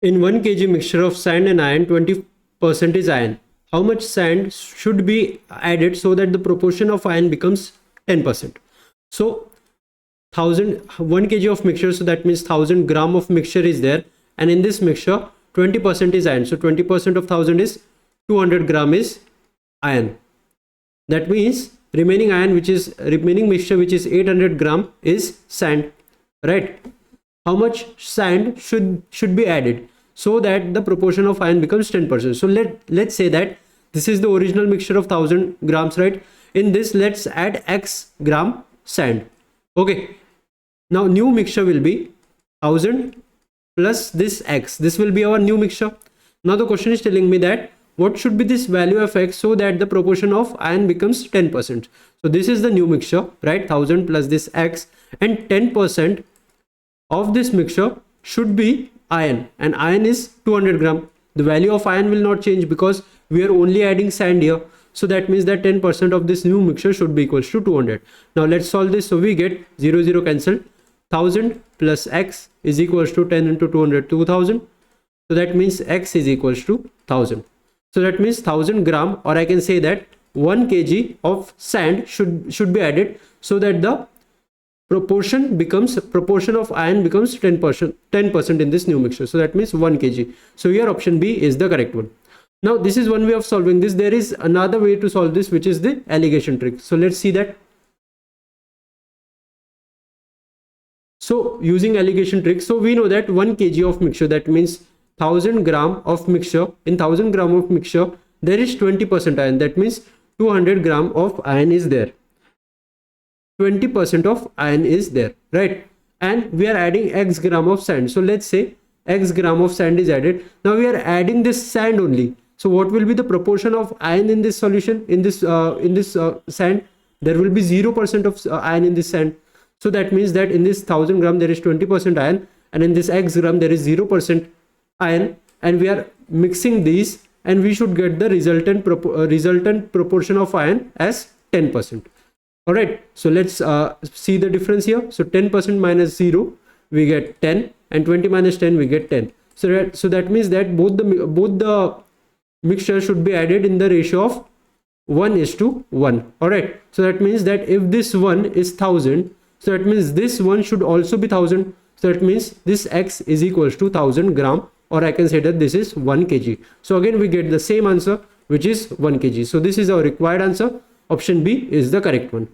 In 1 kg mixture of sand and iron, 20% is iron. How much sand should be added so that the proportion of iron becomes 10%? So 1 kg of mixture, so that means 1000 gram of mixture is there, and in this mixture 20% is iron. So 20% of 1000 is 200 gram is iron. That means remaining mixture which is 800 gram is sand, right? How much sand should be added so that the proportion of iron becomes 10%? So let's say that this is the original mixture of 1000 grams, right? In this, let's add x gram sand. Okay, now new mixture will be 1000 plus this x. This will be our new mixture. Now the question is telling me that what should be this value of x so that the proportion of iron becomes 10%. So this is the new mixture, right? 1000 plus this x, and 10% of this mixture should be iron, and iron is 200 gram. The value of iron will not change because we are only adding sand here. So that means that 10% of this new mixture should be equals to 200. Now let's solve this. So we get 0 0 cancelled. 1000 plus x is equals to 10 into 200, 2000. So that means x is equals to 1000. So that means 1000 gram, or I can say that 1 kg of sand should be added so that the proportion of iron becomes 10% in this new mixture. So that means 1 kg. So here option B is the correct one. Now this is one way of solving this. There is another way to solve this, which is the alligation trick. So let's see that. So using alligation trick, so we know that 1 kg of mixture, that means 1000 gram of mixture. In 1000 gram of mixture there is 20% iron. That means 200 gram of iron is there. 20% of iron is there, right? And we are adding x gram of sand. So let's say x gram of sand is added. Now we are adding this sand only. So what will be the proportion of iron in this solution, in this sand? There will be 0% of iron in this sand. So that means that in this 1000 gram there is 20% iron, and in this x gram there is 0% iron, and we are mixing these, and we should get the resultant proportion of iron as 10%. All right, so let's see the difference here. So 10% minus 0 we get 10, and 20 minus 10 we get 10. So that means that both the mixture should be added in the ratio of 1:1. All right, so that means that if this one is 1000, so that means this one should also be 1000. So that means this x is equals to 1000 gram, or I can say that this is 1 kg. So again we get the same answer, which is 1 kg. So this is our required answer. Option B is the correct one.